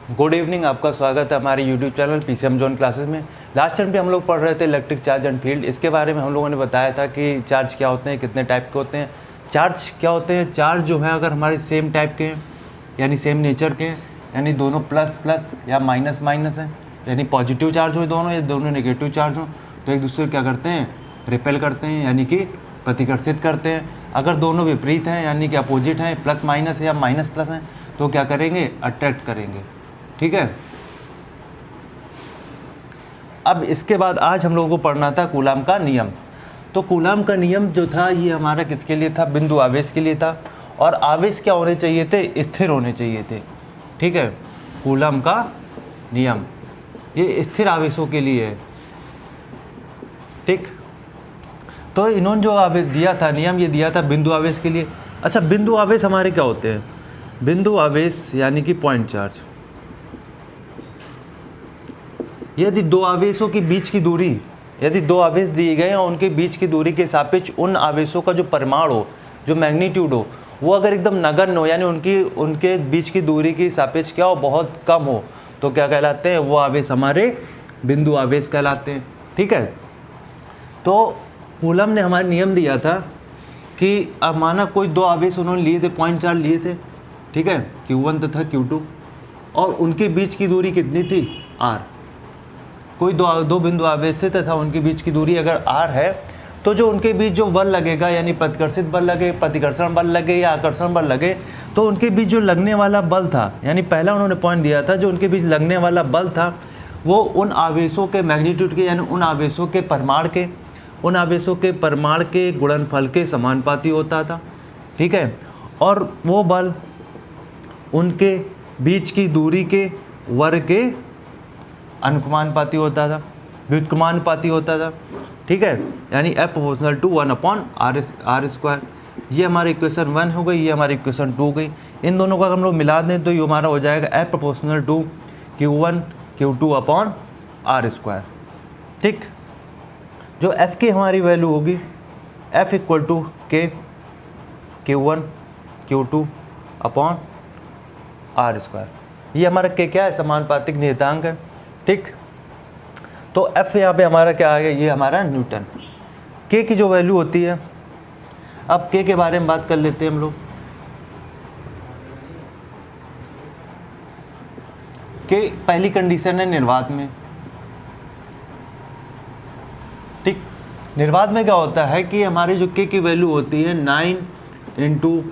Good evening, आपका स्वागत है हमारे YouTube channel PCM zone classes में। लास्ट टाइम पे हम लोग पढ़ रहे थे इलेक्ट्रिक चार्ज एंड फील्ड। इसके बारे में हम लोगों ने बताया था कि चार्ज क्या होते हैं, कितने टाइप के होते हैं। चार्ज क्या होते हैं? चार्ज जो है अगर हमारे सेम टाइप के हैं यानी सेम नेचर के हैं, यानी दोनों प्लस प्लस या माइनस माइनस हैं, यानी पॉजिटिव चार्ज हो दोनों या दोनों नेगेटिव चार्ज हो, तो एक दूसरे को क्या करते हैं? रिपेल करते हैं, यानी कि प्रतिकर्षित करते हैं। अगर दोनों विपरीत हैं यानी कि अपोजिट हैं, प्लस माइनस या माइनस प्लस हैं, तो क्या करेंगे? अट्रैक्ट करेंगे। ठीक है। अब इसके बाद आज हम लोगों को पढ़ना था कूलाम का नियम। तो कूलाम का नियम जो था ये हमारा किसके लिए था? बिंदु आवेश के लिए था। और आवेश क्या होने चाहिए थे? स्थिर होने चाहिए थे। ठीक है। कूलाम का नियम ये स्थिर आवेशों के लिए है। ठीक। तो इन्होंने जो आवेश दिया था नियम, ये दिया था बिंदु आवेश के लिए। अच्छा, बिंदु आवेश हमारे क्या होते हैं? बिंदु आवेश यानी कि पॉइंट चार्ज। यदि दो आवेशों के बीच की दूरी, यदि दो आवेश दिए गए और उनके बीच की दूरी के सापेक्ष उन आवेशों का जो परिमाण हो, जो मैग्नीट्यूड हो, वो अगर एकदम नगण्य हो, यानी उनके बीच की दूरी की सापेक्ष क्या हो? बहुत कम हो, तो क्या कहलाते हैं? वो आवेश हमारे बिंदु आवेश कहलाते हैं। ठीक है। तो कूलम ने हमारे नियम दिया था कि अब माना कोई दो आवेश उन्होंने लिए थे, पॉइंट चार्ज लिए थे। ठीक है। Q1 तथा Q2, और उनके बीच की दूरी कितनी थी? R। कोई दो बिंदु आवेश थे तथा उनके बीच की दूरी अगर r है, तो जो उनके बीच जो बल लगेगा, यानी प्रतिकर्षित बल लगे, प्रतिकर्षण बल लगे या आकर्षण बल लगे, तो उनके बीच जो लगने वाला बल था, यानी पहला उन्होंने पॉइंट दिया था, जो उनके बीच लगने वाला बल था वो उन आवेशों के मैग्नीट्यूड के, यानी उन आवेशों के परिमाण के गुणनफल के समानुपाती होता था। ठीक है। और वो बल उनके बीच की दूरी के वर्ग के अनुकमानुपाती होता था, व्युत्क्रमानुपाती होता था। ठीक है। यानी F प्रोपोर्शनल टू 1/r²। ये हमारी इक्वेशन 1 हो गई, ये हमारी इक्वेशन 2 हो गई। इन दोनों को अगर हम लोग मिला दें तो ये हमारा हो जाएगा F proportional to Q1 Q2/r²। ठीक। जो F की हमारी वैल्यू होगी F equal to K Q1 Q2/r²। ये हमारा K क्या है? समानुपातिक नियतांक है। ठीक। तो F यहाँ पे हमारा क्या आ गया? ये हमारा न्यूटन। K की जो वैल्यू होती है, अब K के बारे में बात कर लेते हैं हम लोग। K पहली कंडीशन है निर्वात में। ठीक। निर्वात में क्या होता है कि हमारी जो K की वैल्यू होती है 9 ×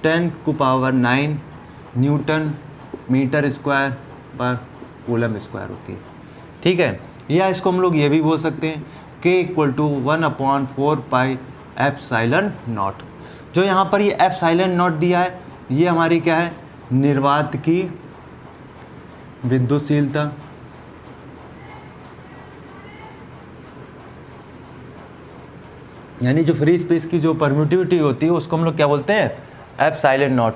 10⁹ न्यूटन मीटर स्क्वायर पर कूलम स्क्वायर होती है। ठीक है। या इसको हम लोग ये भी बोल सकते हैं K इक्वल टू 1/4πε0। जो यहाँ पर ये ε0 दिया है, ये हमारी क्या है? निर्वात की विद्युतशीलता। यानी जो फ्री स्पेस की जो परमिटिविटी होती है उसको हम लोग क्या बोलते हैं? ε0।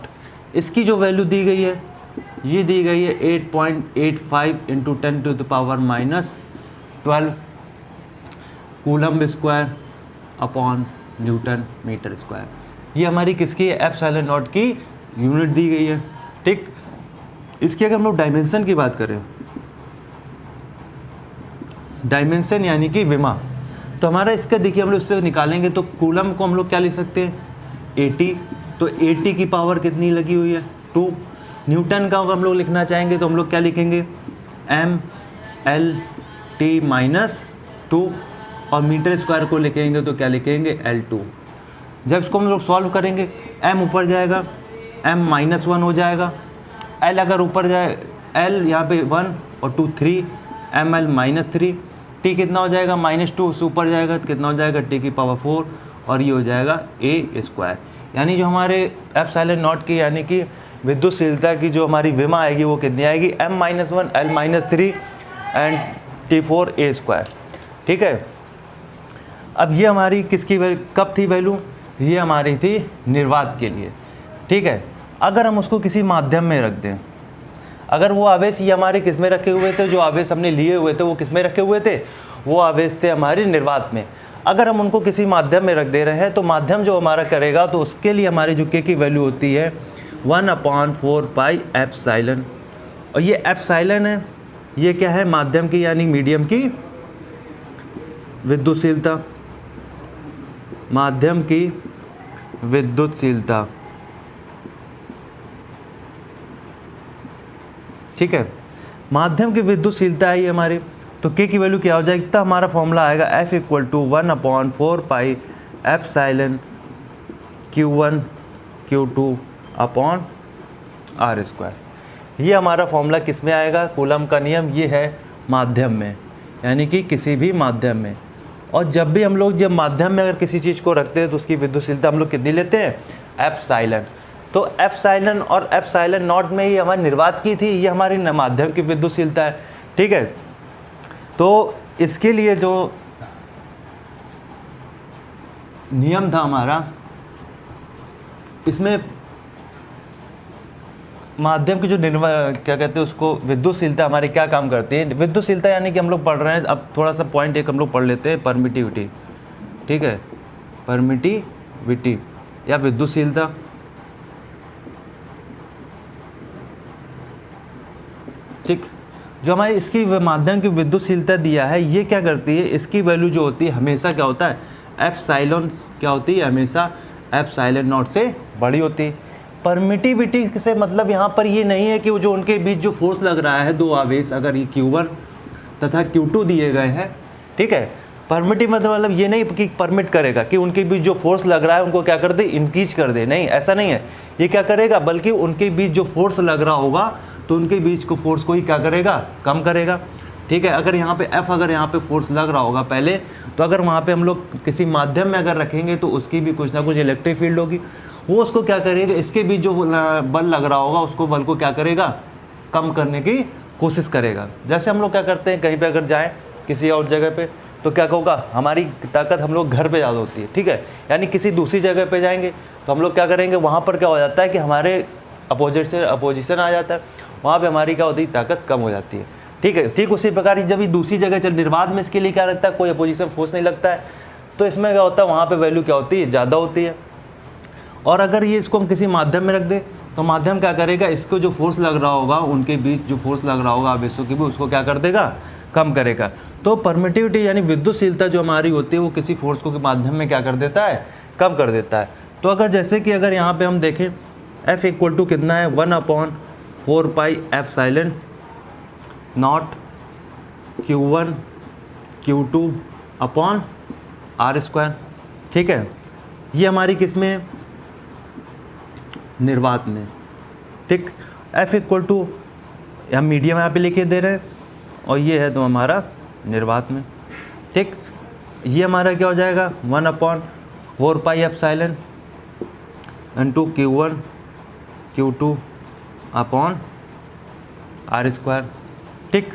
इसकी जो वैल्यू दी गई है, ये दी गई है 8.85 × 10⁻12 coulomb square upon newton metre square. ये हमारी किसकी है? ε0 की यूनिट दी गई है। ठीक। इसकी अगर हम लोग डायमेंशन की बात करें, डायमेंशन यानी कि विमा, तो हमारा इसका देखिए हम लोग इससे निकालेंगे तो कूलम को हम लोग क्या लिख सकते हैं? 80। तो 80 की पावर कितनी लगी हुई है? 2। न्यूटन का अगर हम लोग लिखना चाहेंगे तो हम लोग क्या लिखेंगे? mL/t-2। और मीटर स्क्वायर को लिखेंगे तो क्या लिखेंगे? L2। जब इसको हम लोग सॉल्व करेंगे, m ऊपर जाएगा, m-1 हो जाएगा। L अगर ऊपर जाए, L यहाँ पे 1 और 2 3, mL-3। t कितना हो जाएगा? -2। उससे ऊपर जाएगा तो कितना हो जाएगा? t की पावर 4, और ये हो जाएगा a²। यानी जो हमारे ε0 की यानी कि विद्युतशीलता की जो हमारी विमा आएगी वो कितनी आएगी? m-1 L-3 and T4 a²। ठीक है। अब ये हमारी किसकी कब थी वैल्यू? ये हमारी थी निर्वात के लिए। ठीक है। अगर हम उसको किसी माध्यम में रख दें, अगर वो आवेश ये हमारे किस में रखे हुए थे, जो आवेश हमने लिए हुए थे वो किस में रखे हुए थे? वो आवेश थे हमारी निर्वात में। अगर हम उनको किसी माध्यम में रख दे रहे हैं तो माध्यम जो हमारा करेगा तो उसके लिए हमारी जो K की वैल्यू होती है 1/4 पाई एप्सिलॉन और ये एप्सिलॉन है, ये क्या है, माध्यम की यानी मीडियम की विद्युतशीलता, माध्यम की विद्युतशीलता, ठीक है। माध्यम की विद्युतशीलता है ये हमारी, तो के की वैल्यू क्या हो जाएगी, तो हमारा फॉर्मूला आएगा F equal to 1/4 pi epsilon Q1 Q2 upon R square. ये हमारा फॉर्मूला किस में आएगा, कूलम का नियम, ये है माध्यम में, यानी कि किसी भी माध्यम में। और जब भी हम लोग जब माध्यम में अगर किसी चीज़ को रखते हैं तो उसकी विद्युतशीलता हम लोग कितनी लेते हैं, एप्सिलॉन। तो एप्सिलॉन और एप्सिलॉन नॉट में ये हमारी निर्वात की थी, ये हमारी माध्यम की विद्युतशीलता है, ठीक है। तो इसके लिए जो नियम था हमारा, इसमें माध्यम की जो क्या कहते हैं उसको, विद्युतशीलता हमारी क्या काम करती है। विद्युतशीलता यानी कि हम लोग पढ़ रहे हैं, अब थोड़ा सा पॉइंट एक हम लोग पढ़ लेते हैं, परमिटिविटी, ठीक है, परमिटिविटी या विद्युतशीलता। ठीक, जो हमारी इसकी माध्यम की विद्युतशीलता दिया है, ये क्या करती है, इसकी वैल्यू जो होती है हमेशा क्या होता है, एप्सिलॉन क्या होती है, हमेशा एप्सिलॉन नॉट से बड़ी होती है। परमिटिविटी से मतलब यहाँ पर ये नहीं है कि वो जो उनके बीच जो फोर्स लग रहा है, दो आवेश अगर ये Q1 तथा Q2 दिए गए हैं, ठीक है, परमिटिव मतलब ये नहीं कि परमिट करेगा कि उनके बीच जो फोर्स लग रहा है उनको क्या कर दे, इंक्रीज कर दे, नहीं, ऐसा नहीं है। ये क्या करेगा, बल्कि उनके बीच जो फोर्स लग रहा होगा तो उनके बीच को फोर्स को ही क्या करेगा, कम करेगा, ठीक है। अगर यहाँ पे F अगर यहाँ पे फोर्स लग रहा होगा पहले, तो अगर वहाँ पे हम लोग किसी माध्यम में अगर रखेंगे तो उसकी भी कुछ ना कुछ इलेक्ट्रिक फील्ड होगी, वो उसको क्या करेगा, इसके बीच जो बल लग रहा होगा उसको बल को क्या करेगा, कम करने की कोशिश करेगा। जैसे हम लोग क्या करते हैं, कहीं पे अगर जाएं किसी और जगह पे, तो क्या होगा, हमारी ताकत हम लोग घर पे ज़्यादा होती है, ठीक है, यानी किसी दूसरी जगह पे जाएंगे तो हम लोग क्या करेंगे, वहाँ पर क्या हो जाता है कि हमारे अपोजिशन आ जाता है, वहाँ पे हमारी क्या होती है, ताकत कम हो जाती है, ठीक है। ठीक उसी प्रकार जब ये दूसरी जगह चल, निर्वात में इसके लिए क्या लगता है, कोई अपोजिशन फोर्स नहीं लगता है, तो इसमें क्या होता है, वहाँ पे वैल्यू क्या होती है, ज़्यादा होती है। और अगर ये इसको हम किसी माध्यम में रख दें तो माध्यम क्या करेगा, इसको जो फोर्स लग रहा होगा, उनके बीच जो फोर्स लग रहा होगा आवेशों की भी, उसको क्या कर देगा, कम करेगा। तो परमिटिविटी यानी विद्युतशीलता जो हमारी होती है वो किसी फोर्स को के माध्यम में क्या कर देता है, कम कर देता है। तो अगर जैसे कि अगर यहाँ पे हम देखें F इक्वल टू कितना है, 1/4 pi epsilon not Q1 Q2 upon R square, ठीक है। ये हमारी किस में है, निर्वात में, ठीक। F इक्वल टू हम मीडियम यहाँ पे लिखे दे रहे हैं, और ये है तो हमारा निर्वात में, ठीक। ये हमारा क्या हो जाएगा, 1/4 pi epsilon into Q1 Q2 upon R square, ठीक।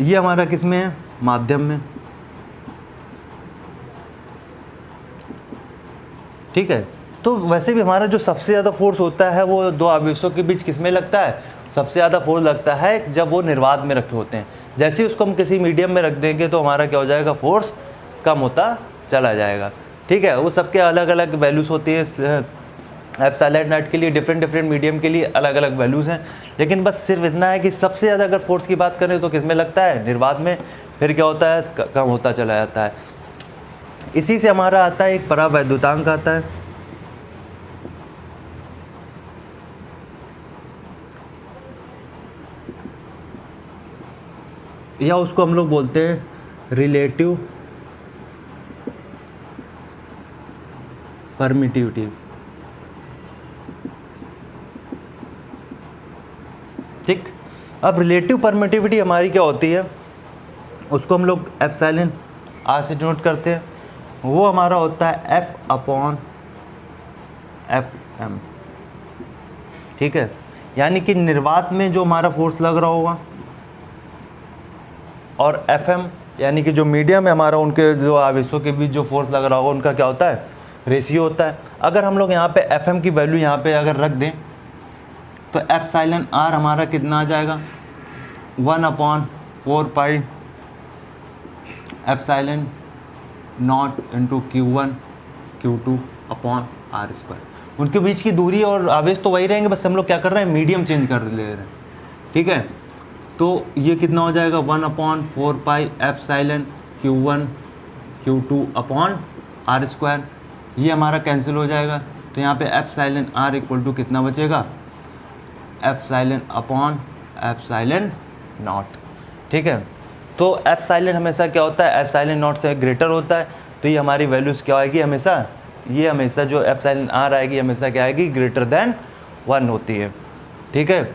ये हमारा किस में है, माध्यम में, ठीक है। तो वैसे भी हमारा जो सबसे ज़्यादा फोर्स होता है वो दो आवेशों के बीच किस में लगता है, सबसे ज़्यादा फोर्स लगता है जब वो निर्वात में रखे होते हैं। जैसे ही उसको हम किसी मीडियम में रख देंगे तो हमारा क्या हो जाएगा, फोर्स कम होता चला जाएगा, ठीक है। वो सबके अलग अलग वैल्यूज़ होती है, एप्सिलॉन नॉट के लिए डिफरेंट मीडियम के लिए अलग अलग वैल्यूज़ हैं, लेकिन बस सिर्फ इतना है कि सबसे ज़्यादा अगर फोर्स की बात करें तो किस में लगता है, निर्वात में, फिर क्या होता है, कम होता चला जाता है। इसी से हमारा आता है एक परावैद्युतांक आता है, या उसको हम लोग बोलते हैं रिलेटिव परमिटिविटी, ठीक। अब रिलेटिव परमिटिविटी हमारी क्या होती है, उसको हम लोग एप्सिलॉन R से डिनोट करते हैं, वो हमारा होता है F/FM, ठीक है। यानी कि निर्वात में जो हमारा फोर्स लग रहा होगा, और FM यानी कि जो मीडियम है हमारा, उनके जो आवेशों के बीच जो फोर्स लग रहा होगा उनका क्या होता है, रेशियो होता है। अगर हम लोग यहाँ पे FM की वैल्यू यहाँ पे अगर रख दें तो एप्सिलॉन R हमारा कितना आ जाएगा, 1/4 pi epsilon not into Q1 Q2 upon r²। उनके बीच की दूरी और आवेश तो वही रहेंगे, बस हम लोग क्या कर रहे हैं, मीडियम चेंज कर ले रहे हैं, ठीक है। तो ये कितना हो जाएगा 1/4 pi epsilon Q1 Q2 upon r²। ये हमारा कैंसिल हो जाएगा, तो यहाँ पे एप्सिलॉन r इक्वल टू कितना बचेगा, एप्सिलॉन अपॉन एप्सिलॉन नॉट, ठीक है। तो एप्सिलॉन हमेशा क्या होता है, एप्सिलॉन नॉट से ग्रेटर होता है, तो ये हमारी वैल्यूज़ क्या आएगी हमेशा, ये हमेशा जो एप्सिलॉन r आएगी हमेशा क्या आएगी, ग्रेटर देन 1 होती है, ठीक है,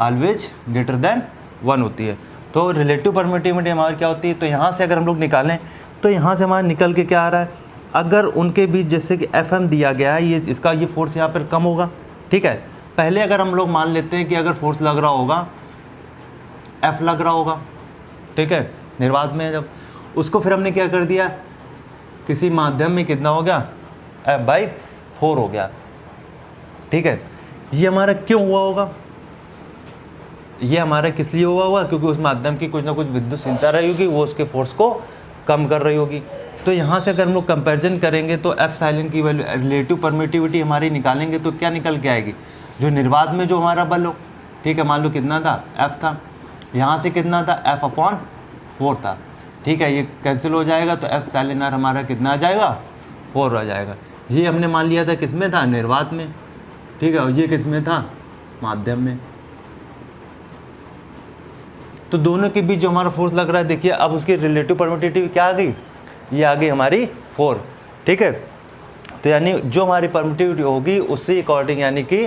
ऑलवेज ग्रेटर देन 1 होती है। तो रिलेटिव परमिटिविटी हमारी क्या होती है, तो यहाँ से अगर हम लोग निकालें तो यहाँ से हमारा निकल के क्या आ रहा है, अगर उनके बीच जैसे कि FM दिया गया है, ये इसका ये फोर्स यहाँ पर कम होगा, ठीक है। पहले अगर हम लोग मान लेते हैं कि अगर फोर्स लग रहा होगा, F लग रहा होगा, ठीक है, निर्वात में, जब उसको फिर हमने क्या कर दिया, किसी माध्यम में कितना हो गया, F/4 हो गया, ठीक है। ये हमारा क्यों हुआ होगा, ये हमारा किस लिए हुआ होगा, क्योंकि उस माध्यम की कुछ ना कुछ विद्युतशीलता रही होगी, वो उसके फोर्स को कम कर रही होगी। तो यहाँ से अगर हम लोग कंपैरिजन करेंगे तो एप्सिलॉन की वैल्यू, रिलेटिव परमिटिविटी हमारी निकालेंगे तो क्या निकल के आएगी, जो निर्वात में जो हमारा बल हो, ठीक है, मान लो कितना था, F था, यहाँ से कितना था, F/4 था, ठीक है, ये कैंसिल हो जाएगा, तो एप्सिलॉन r हमारा कितना आ जाएगा, 4 आ जाएगा। ये हमने मान लिया था किस में था, निर्वात में, ठीक है, और ये किस में था, माध्यम में। तो दोनों के बीच जो हमारा फोर्स लग रहा है, देखिए अब उसकी रिलेटिव परमिटिविटी क्या आ गई, ये आ गई हमारी 4, ठीक है। तो यानी जो हमारी परमिटिविटी होगी उससे अकॉर्डिंग यानी कि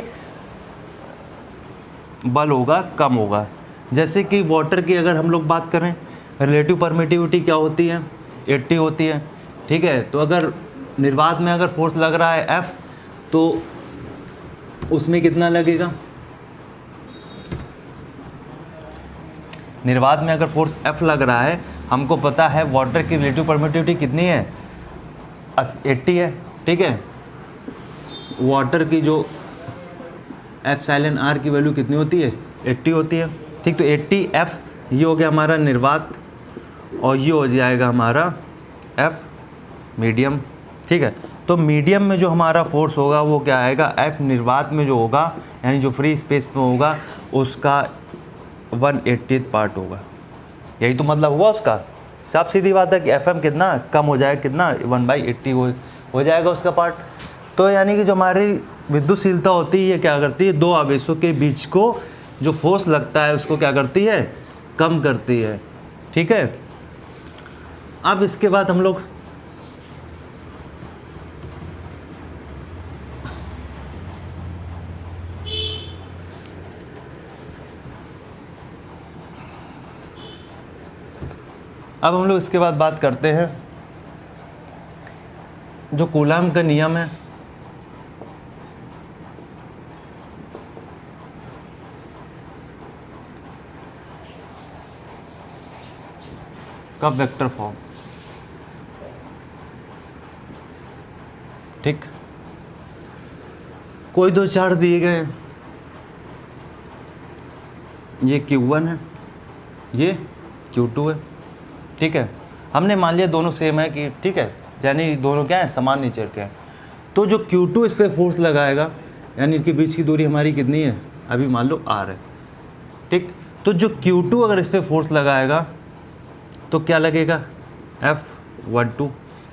बल होगा कम होगा। जैसे कि वाटर की अगर हम लोग बात करें, रिलेटिव परमिटिविटी क्या होती है, 80 होती है, ठीक है। तो अगर निर्वात में अगर फोर्स लग रहा है F, तो उसमें कितना लगेगा, निर्वात में अगर फोर्स F लग रहा है, हमको पता है वाटर की रिलेटिव परमिटिविटी कितनी है, 80 है, ठीक है। वाटर की जो एप्सिलॉन r की वैल्यू कितनी होती है, 80 होती है, ठीक। तो 80F ये हो गया हमारा निर्वात, और ये हो जाएगा हमारा F मीडियम, ठीक है। तो मीडियम में जो हमारा फोर्स होगा वो क्या आएगा, F निर्वात में जो होगा यानी जो फ्री स्पेस में होगा उसका 1/80 पार्ट होगा, यही तो मतलब हुआ उसका। साफ सीधी बात है कि FM कितना कम हो जाएगा, कितना 1/80 हो जाएगा उसका पार्ट। तो यानी कि जो हमारी विद्युतशीलता होती है ये क्या करती है, दो आवेशों के बीच को जो फोर्स लगता है उसको क्या करती है, कम करती है, ठीक है। अब इसके बाद हम लोग इसके बाद बात करते हैं जो कूलाम का नियम है, का वेक्टर फॉर्म, ठीक। कोई दो चार्ज दिए गए हैं, ये Q1 है, ये Q2 है, ठीक है। हमने मान लिया दोनों सेम है कि, ठीक है, यानी दोनों क्या है, समान नेचर के हैं। तो जो Q2 इस पर फोर्स लगाएगा, यानी इनके बीच की दूरी हमारी कितनी है, अभी मान लो R है, ठीक। तो जो Q2 अगर इस पर फोर्स लगाएगा तो क्या लगेगा, F12,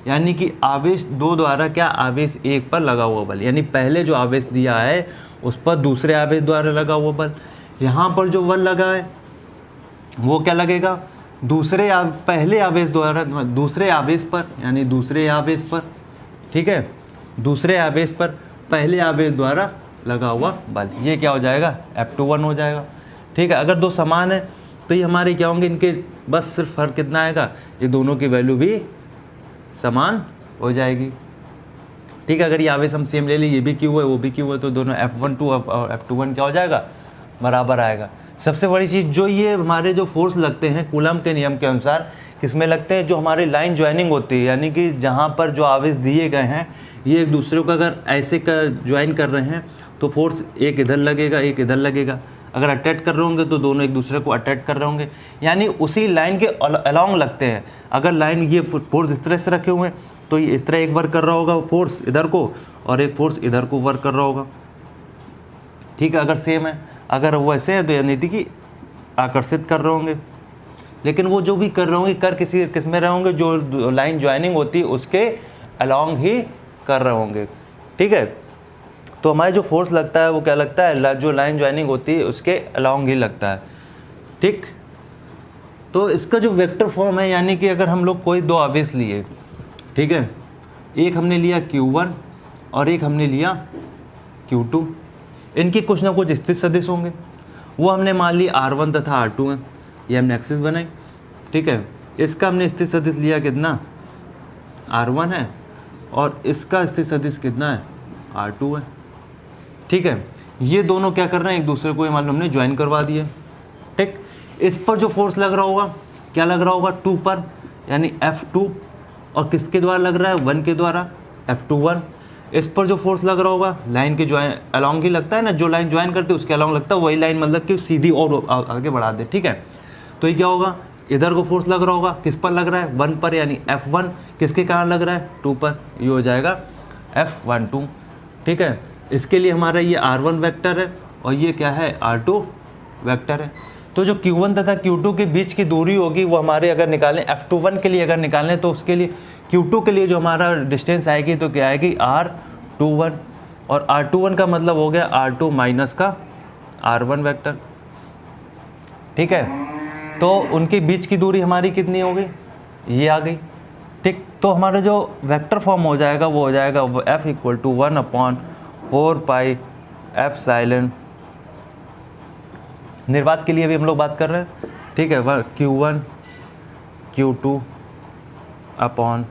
यानी कि आवेश 2 द्वारा क्या आवेश 1 पर लगा हुआ बल, यानी पहले जो आवेश दिया है उस पर दूसरे आवेश द्वारा लगा हुआ बल। यहाँ पर जो बल लगा है वो क्या लगेगा, पहले आवेश द्वारा दूसरे आवेश पर, यानी दूसरे आवेश पर, ठीक है, दूसरे आवेश पर पहले आवेश द्वारा लगा हुआ बल, ये क्या हो जाएगा, F21 हो जाएगा, ठीक है। अगर दो समान है तो ये हमारे क्या होंगे, इनके बस सिर्फ फर्क कितना आएगा, ये दोनों की वैल्यू भी समान हो जाएगी, ठीक है। अगर ये आवेश हम सेम ले ली, ये भी क्यू है वो भी क्यू है, तो दोनों F12 और F21 क्या हो जाएगा, बराबर आएगा। सबसे बड़ी चीज़ जो ये हमारे जो फोर्स लगते हैं कूलम के नियम के अनुसार किसमें लगते हैं, जो हमारी लाइन ज्वाइनिंग होती है, यानी कि जहाँ पर जो आवेश दिए गए हैं ये एक दूसरे को अगर ऐसे ज्वाइन कर रहे हैं तो फोर्स एक इधर लगेगा एक इधर लगेगा। अगर अटैच कर रहे होंगे तो दोनों एक दूसरे को अटैच कर रहे होंगे, यानी उसी लाइन के अलोंग लगते हैं। अगर लाइन ये फोर्स इस तरह से रखे हुए हैं तो ये इस तरह एक वर्क कर रहा होगा फोर्स इधर को, और एक फोर्स इधर को वर्क कर रहा होगा, ठीक है। अगर सेम है, अगर वो ऐसे है तो यानी कि आकर्षित कर रहे होंगे। लेकिन वो जो भी कर रहे होंगे कर किस में रहे होंगे, जो लाइन ज्वाइनिंग होती है उसके अलोंग ही कर रहे होंगे, ठीक है। तो हमारे जो फोर्स लगता है वो क्या लगता है, जो लाइन ज्वाइनिंग होती है उसके अलोंग ही लगता है, ठीक। तो इसका जो वेक्टर फॉर्म है, यानी कि अगर हम लोग कोई दो आवेश लिए, ठीक है, एक हमने लिया Q1 और एक हमने लिया Q2, इनकी कुछ ना कुछ स्थित सदिश होंगे। वो हमने मान ली R1 तथा R2 हैं, ये हमने एक्सिस बनाई, ठीक है। इसका हमने स्थित सदिश लिया कितना, R1 है, और इसका स्थित सदिश कितना है, R2 है, ठीक है। ये दोनों क्या कर रहे हैं, एक दूसरे को ये मान लो हमने ज्वाइन करवा दिया, ठीक। इस पर जो फोर्स लग रहा होगा क्या लग रहा होगा, 2 पर, यानी F2, और किसके द्वारा लग रहा है, 1 के द्वारा, F21। इस पर जो फोर्स लग रहा होगा लाइन के ज्वाइन अलोंग ही लगता है ना, जो लाइन ज्वाइन करते हैं उसके अलोंग लगता है, वही लाइन मतलब कि सीधी और आगे बढ़ा दे, ठीक है। तो ये क्या होगा, इधर को फोर्स लग रहा होगा, किस पर लग रहा है, 1 पर, यानी F1, किसके कारण लग रहा है, 2 पर, ये हो जाएगा F12, ठीक है। इसके लिए हमारा ये R1 वेक्टर है और ये क्या है, R2 वेक्टर है। तो जो Q1 तथा Q2 के बीच की दूरी होगी वो हमारे अगर निकालें F21 के लिए अगर निकालें तो उसके लिए Q2 के लिए जो हमारा डिस्टेंस आएगी तो क्या आएगी, R21, और R21 का मतलब हो गया R2 माइनस का R1 वेक्टर, ठीक है। तो उनके बीच की दूरी हमारी कितनी हो गई, ये आ गई, ठीक। तो हमारा जो वेक्टर फॉर्म हो जाएगा वो हो जाएगा F = 1/4 पाई एप्सिलॉन, निर्वात के लिए भी हम लोग बात कर रहे हैं, ठीक है, Q1 Q2 अपॉन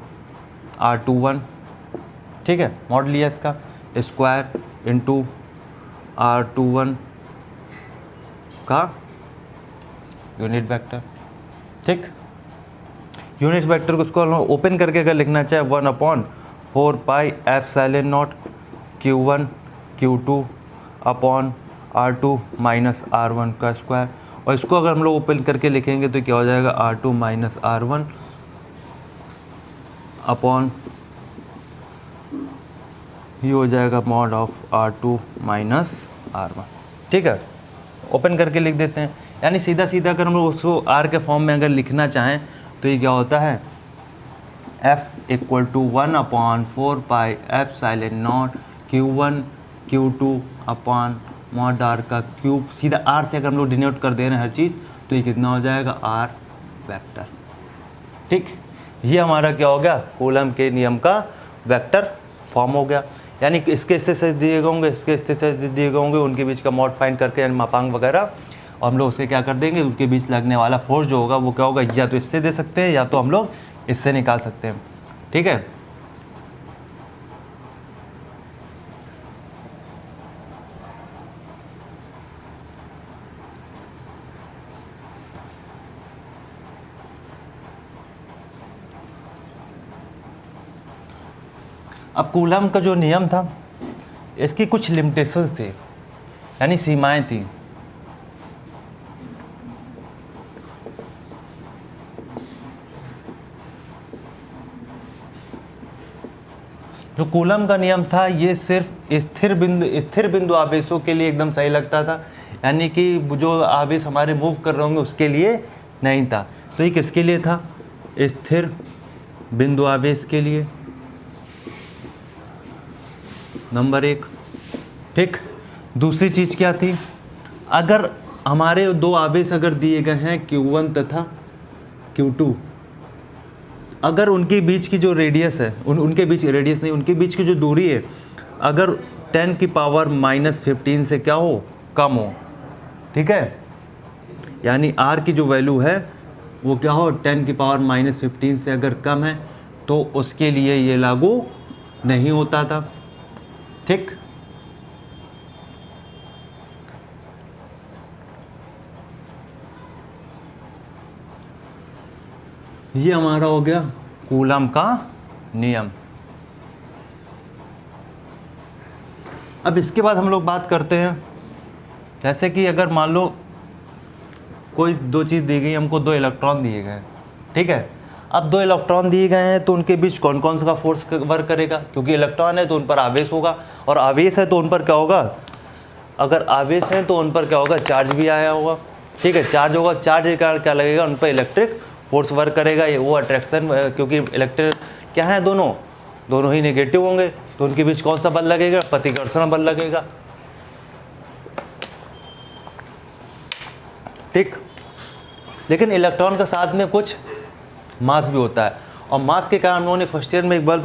R21, ठीक है, मॉड लिया इसका, स्क्वायर इंटू R21 का यूनिट वेक्टर, ठीक। यूनिट वेक्टर को उसको ओपन करके अगर लिखना चाहे 1/4 pi epsilon not Q1 Q2 upon R2 minus R1 का स्क्वायर, और इसको अगर हम लोग ओपन करके लिखेंगे तो क्या हो जाएगा, R2 माइनस R1 अपॉन ये हो जाएगा mod of R2 minus R1, ठीक है। ओपन करके लिख देते हैं, यानी सीधा सीधा अगर हम लोग उसको R के फॉर्म में अगर लिखना चाहें तो ये क्या होता है, F = 1/4 pi epsilon not Q1 Q2 upon mod R का क्यूब, सीधा R से अगर हम लोग डिनोट कर दे रहे हैं हर चीज़ तो ये कितना हो जाएगा, R वेक्टर, ठीक। ये हमारा क्या हो गया, कूलम के नियम का वेक्टर फॉर्म हो गया, यानी इसके हिस्से से दिए गए होंगे, इसके हिस्से से दिए गए होंगे, उनके बीच का मॉड फाइंड करके यानी मापांक वगैरह, और हम लोग उससे क्या कर देंगे, उनके बीच लगने वाला फोर्स जो होगा वो क्या होगा, या तो इससे दे सकते हैं या तो हम लोग इससे निकाल सकते हैं, ठीक है। अब कूलम का जो नियम था इसकी कुछ लिमिटेशंस थी, यानी सीमाएं थी। जो कूलम का नियम था ये सिर्फ स्थिर बिंदु आवेशों के लिए एकदम सही लगता था, यानी कि जो आवेश हमारे मूव कर रहे होंगे उसके लिए नहीं था। तो ये किसके लिए था, स्थिर बिंदु आवेश के लिए, नंबर 1, ठीक। दूसरी चीज़ क्या थी, अगर हमारे दो आवेश अगर दिए गए हैं Q1 तथा Q2, अगर उनके बीच की जो रेडियस है, उनके बीच रेडियस नहीं, उनके बीच की जो दूरी है अगर 10⁻⁻15 से क्या हो, कम हो, ठीक है, यानी R की जो वैल्यू है वो क्या हो, 10⁻⁻15 से अगर कम है तो उसके लिए ये लागू नहीं होता था, ठीक। ये हमारा हो गया कूलम का नियम। अब इसके बाद हम लोग बात करते हैं जैसे कि अगर मान लो कोई दो चीज़ दी गई, हमको दो इलेक्ट्रॉन दिए गए, ठीक है। अब दो इलेक्ट्रॉन दिए गए हैं तो उनके बीच कौन कौन सा फोर्स वर्क करेगा, क्योंकि इलेक्ट्रॉन है तो उन पर आवेश होगा, और आवेश है तो उन पर क्या होगा, अगर आवेश है तो उन पर क्या होगा, चार्ज भी आया होगा, ठीक है। चार्ज होगा, चार्ज के कारण क्या लगेगा, उन पर इलेक्ट्रिक फोर्स वर्क करेगा, ये वो अट्रैक्शन, क्योंकि इलेक्ट्रिक क्या है, दोनों ही नेगेटिव होंगे, तो उनके बीच कौन सा बल लगेगा, प्रतिकर्षण बल लगेगा, ठीक। लेकिन इलेक्ट्रॉन के साथ में कुछ मास भी होता है, और मास के कारण उन्होंने फर्स्ट ईयर में एक बल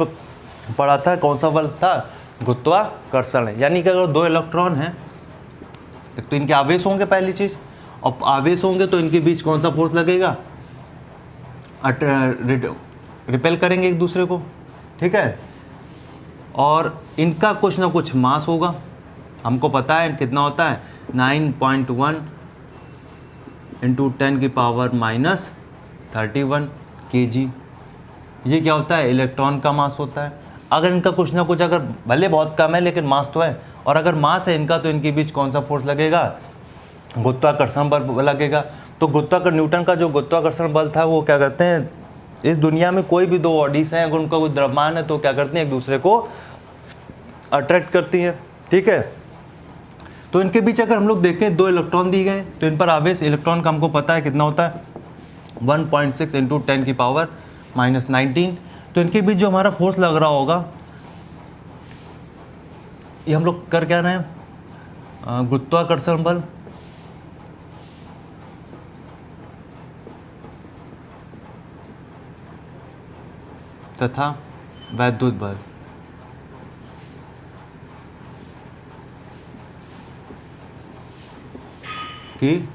पढ़ा था, कौन सा बल था, गुरुत्वाकर्षण है। यानी कि अगर दो इलेक्ट्रॉन हैं तो इनके आवेश होंगे पहली चीज़, और आवेश होंगे तो इनके बीच कौन सा फोर्स लगेगा, रिपेल करेंगे एक दूसरे को, ठीक है। और इनका कुछ ना कुछ मास होगा, हमको पता है कितना होता है, 9.1 इंटू 10 की पावर माइनस 31 kg। ये क्या होता है, इलेक्ट्रॉन का मास होता है। अगर इनका कुछ ना कुछ, अगर भले बहुत कम है लेकिन मास तो है, और अगर मास है इनका तो इनके बीच कौन सा फोर्स लगेगा, गुरुत्वाकर्षण बल लगेगा। तो न्यूटन का जो गुरुत्वाकर्षण बल था वो क्या करते हैं, इस दुनिया में कोई भी दो बॉडीज हैं अगर उनका कोई द्रव्यमान है तो क्या करते हैं, एक दूसरे को अट्रैक्ट करती हैं, ठीक है। तो इनके बीच अगर हम लोग देखें, दो इलेक्ट्रॉन दिए गए तो इन पर आवेश इलेक्ट्रॉन का हमको पता है कितना होता है, 1.6 इंटू 10 की पावर माइनस 19। तो इनके बीच जो हमारा फोर्स लग रहा होगा, ये हम लोग कर क्या रहे हैं, गुरुत्वाकर्षण बल तथा वैद्युत बल की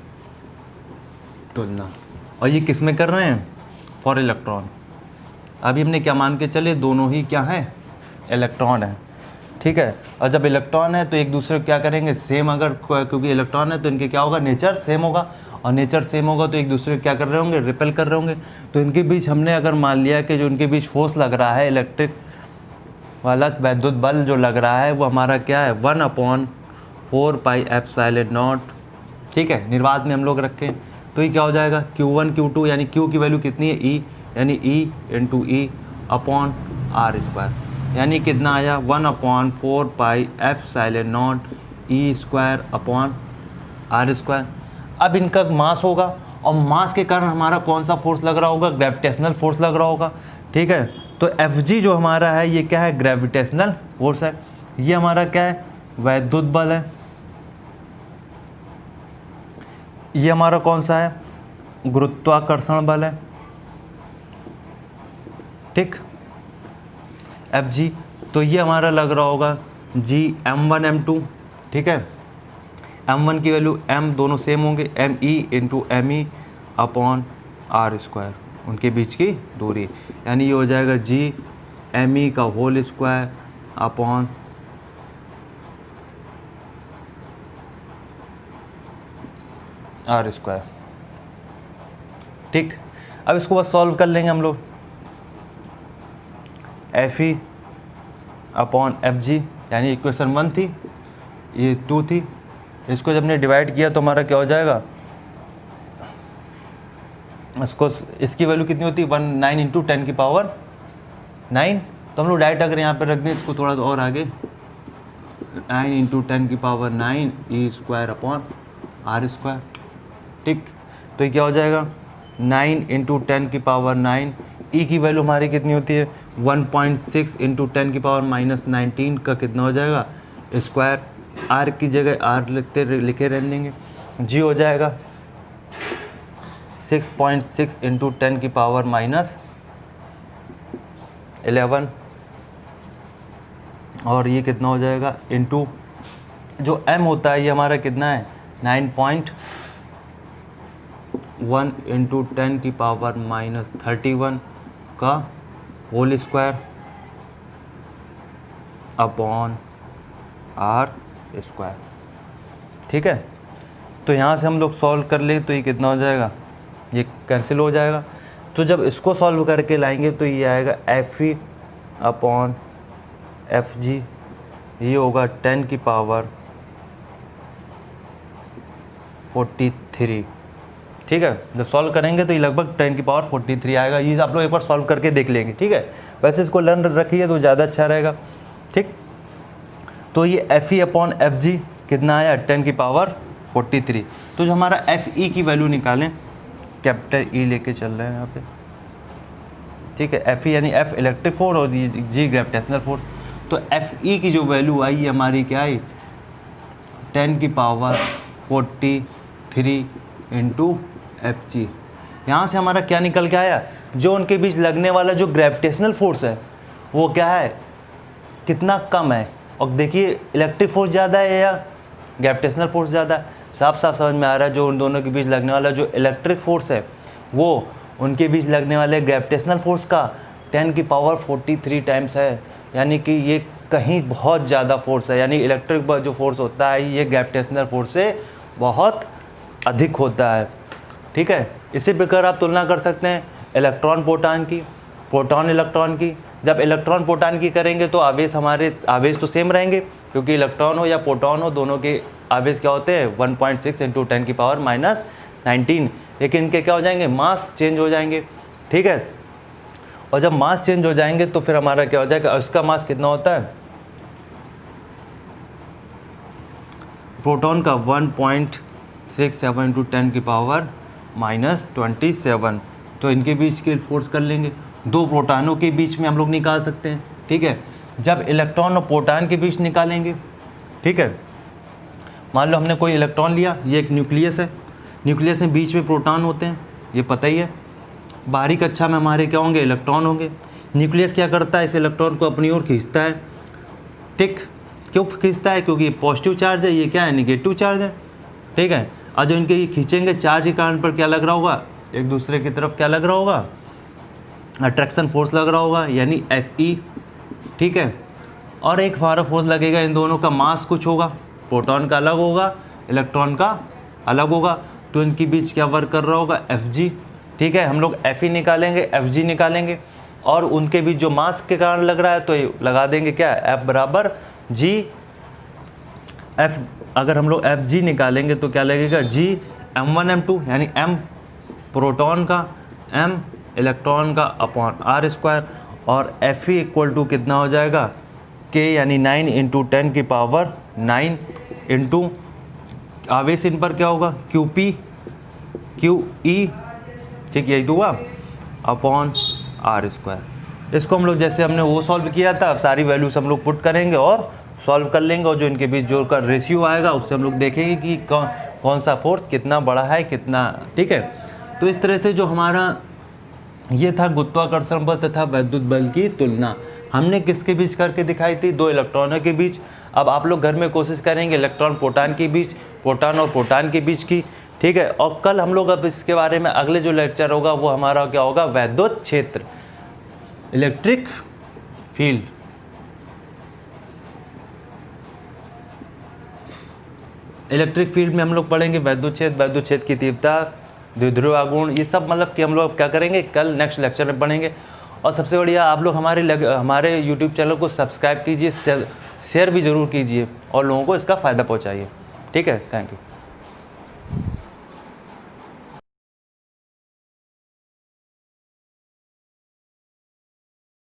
तुलना, और ये किस में कर रहे हैं, फॉर इलेक्ट्रॉन। अभी हमने क्या मान के चले, दोनों ही क्या हैं, इलेक्ट्रॉन है, ठीक है। और जब इलेक्ट्रॉन है तो एक दूसरे को क्या करेंगे, सेम, अगर क्योंकि इलेक्ट्रॉन है तो इनके क्या होगा, नेचर सेम होगा, और नेचर सेम होगा तो एक दूसरे को क्या कर रहे होंगे, रिपेल कर रहे होंगे। तो इनके बीच हमने अगर मान लिया कि जो इनके बीच फोर्स लग रहा है, इलेक्ट्रिक वाला वैद्युत बल जो लग रहा है, वो हमारा क्या है, 1/4πε0, ठीक है। निर्वात में हम लोग रखें तो ये क्या हो जाएगा, Q1 Q2, यानी Q की वैल्यू कितनी है, E, यानी E into E upon R square, यानी कितना आया, 1/4πε0 E square upon R square. अब इनका मास होगा, और मास के कारण हमारा कौन सा फोर्स लग रहा होगा, ग्रेविटेशनल फोर्स लग रहा होगा, ठीक है। तो Fg जो हमारा है ये क्या है, ग्रेविटेशनल फोर्स है। ये हमारा क्या है, वैद्युत बल है। ये हमारा कौन सा है, गुरुत्वाकर्षण बल है, ठीक, Fg। तो ये हमारा लग रहा होगा G m1 m2, ठीक है। m1 की वैल्यू m दोनों सेम होंगे, me into me upon R square, उनके बीच की दूरी, यानी ये हो जाएगा G me का whole square upon R square, ठीक। अब इसको बस सॉल्व कर लेंगे हम लोग, Fe अपॉन Fg, यानी इक्वेशन 1 थी, ये 2 थी, इसको जब हमने डिवाइड किया तो हमारा क्या हो जाएगा, इसकी वैल्यू कितनी होती है, 9 इंटू 10 की पावर 9। तो हम लोग डायरेक्ट अगर यहाँ पे रख दें इसको थोड़ा सा और आगे, 9 इंटू 10 की power 9 E square upon R square, ठीक। तो ये क्या हो जाएगा, 9 इंटू 10 की पावर 9, E की वैल्यू हमारी कितनी होती है, 1.6 इंटू 10 की पावर माइनस 19 का कितना हो जाएगा, स्क्वायर। R की जगह R लिखे रहने देंगे। G हो जाएगा 6.6 इंटू 10 की पावर माइनस 11, और ये कितना हो जाएगा, इंटू जो M होता है ये हमारा कितना है, 9.1 इंटू 10 की पावर माइनस 31 का whole square upon R square, ठीक है। तो यहाँ से हम लोग सॉल्व कर लें तो ये कितना हो जाएगा, ये कैंसिल हो जाएगा। तो जब इसको सॉल्व करके लाएंगे तो ये आएगा Fe अपॉन Fg, ये होगा 10 की पावर 43। ठीक है, जब सॉल्व करेंगे तो ये लगभग 10⁻43 आएगा। ये आप लोग एक बार सॉल्व करके देख लेंगे। ठीक है, वैसे इसको लर्न रखिए तो ज़्यादा अच्छा रहेगा। ठीक, तो ये FE/FG कितना आया 10⁻43। तो जो हमारा FE की वैल्यू निकालें, कैपिटल E लेके चल रहे हैं यहाँ पे। ठीक है, FE यानी F इलेक्ट्रिक फोर्स और G ग्रेविटेशनल फोर्स। तो FE की जो वैल्यू आई हमारी क्या आई 10⁻43 इंटू FG। यहाँ से हमारा क्या निकल के आया, जो उनके बीच लगने वाला जो ग्रेविटेशनल फोर्स है वो क्या है, कितना कम है। और देखिए इलेक्ट्रिक फोर्स ज़्यादा है या ग्रेविटेशनल फोर्स ज़्यादा है, साफ साफ समझ में आ रहा है जो उन दोनों के बीच लगने वाला जो इलेक्ट्रिक फोर्स है वो उनके बीच लगने वाले ग्रेविटेशनल फोर्स का 10⁻43 टाइम्स है। यानी कि ये कहीं बहुत ज़्यादा फोर्स है, यानी इलेक्ट्रिक जो फोर्स होता है ये ग्रेविटेशनल फोर्स से बहुत अधिक होता है। ठीक है, इसी प्रकार आप तुलना कर सकते हैं इलेक्ट्रॉन प्रोटॉन की, प्रोटॉन इलेक्ट्रॉन की। जब इलेक्ट्रॉन प्रोटॉन की करेंगे तो आवेश आवेश तो सेम रहेंगे, क्योंकि इलेक्ट्रॉन हो या प्रोटॉन हो दोनों के आवेश क्या होते हैं 1.6 × 10⁻⁻19। लेकिन इनके क्या हो जाएंगे, मास चेंज हो जाएंगे। ठीक है, और जब मास चेंज हो जाएंगे तो फिर हमारा क्या हो जाएगा, इसका मास कितना होता है, प्रोटॉन का 1.67 × 10⁻⁻27। तो इनके बीच के फोर्स कर लेंगे, दो प्रोटॉनों के बीच में हम लोग निकाल सकते हैं। ठीक है, जब इलेक्ट्रॉन और प्रोटॉन के बीच निकालेंगे, ठीक है, मान लो हमने कोई इलेक्ट्रॉन लिया, ये एक न्यूक्लियस है, न्यूक्लियस में बीच में प्रोटॉन होते हैं, ये पता ही है। बाहरी कक्षा में हमारे क्या होंगे, इलेक्ट्रॉन होंगे। न्यूक्लियस क्या करता है, इस इलेक्ट्रॉन को अपनी ओर खींचता है। ठीक, क्यों खींचता है, क्योंकि ये पॉजिटिव चार्ज है, ये क्या है, निगेटिव चार्ज है। ठीक है, और जो इनके ये खींचेंगे चार्ज के कारण पर क्या लग रहा होगा, एक दूसरे की तरफ क्या लग रहा होगा, अट्रैक्शन फोर्स लग रहा होगा, यानी FE। ठीक है, और एक हमारा फोर्स लगेगा, इन दोनों का मास कुछ होगा, प्रोटॉन का अलग होगा, इलेक्ट्रॉन का अलग होगा, तो इनके बीच क्या वर्क कर रहा होगा, FG। ठीक है, हम लोग FE निकालेंगे, FG निकालेंगे, और उनके बीच जो मास के कारण लग रहा है तो ये लगा देंगे क्या, F बराबर G। F अगर हम लोग FG निकालेंगे तो क्या लगेगा, G m1 m2 यानी m प्रोटॉन का, m इलेक्ट्रॉन का अपॉन r², और FE इक्वल टू कितना हो जाएगा, K यानी 9 × 10⁻9 इंटू आवेश इन पर क्या होगा, QE। ठीक, यही तो हुआ, अपॉन r²। इसको हम लोग जैसे हमने वो सॉल्व किया था, सारी वैल्यूज हम लोग पुट करेंगे और सॉल्व कर लेंगे, और जो इनके बीच जो का रेशियो आएगा उससे हम लोग देखेंगे कि कौन सा फोर्स कितना बड़ा है कितना। ठीक है, तो इस तरह से जो हमारा ये था गुरुत्वाकर्षण बल तथा वैद्युत बल की तुलना हमने किसके बीच करके दिखाई थी, दो इलेक्ट्रॉनों के बीच। अब आप लोग घर में कोशिश करेंगे इलेक्ट्रॉन प्रोटॉन के बीच, प्रोटॉन और प्रोटॉन के बीच की। ठीक है, और कल हम लोग अब इसके बारे में अगले जो लेक्चर होगा वो हमारा क्या होगा, वैद्युत क्षेत्र, इलेक्ट्रिक फील्ड। इलेक्ट्रिक फील्ड में हम लोग पढ़ेंगे वैद्युत क्षेत्र की तीव्रता, द्विध्रुव आघूर्ण, ये सब मतलब कि हम लोग क्या करेंगे कल नेक्स्ट लेक्चर में पढ़ेंगे। और सबसे बढ़िया आप लोग हमारे यूट्यूब चैनल को सब्सक्राइब कीजिए, शेयर भी ज़रूर कीजिए और लोगों को इसका फ़ायदा पहुंचाइए। ठीक है, थैंक यू।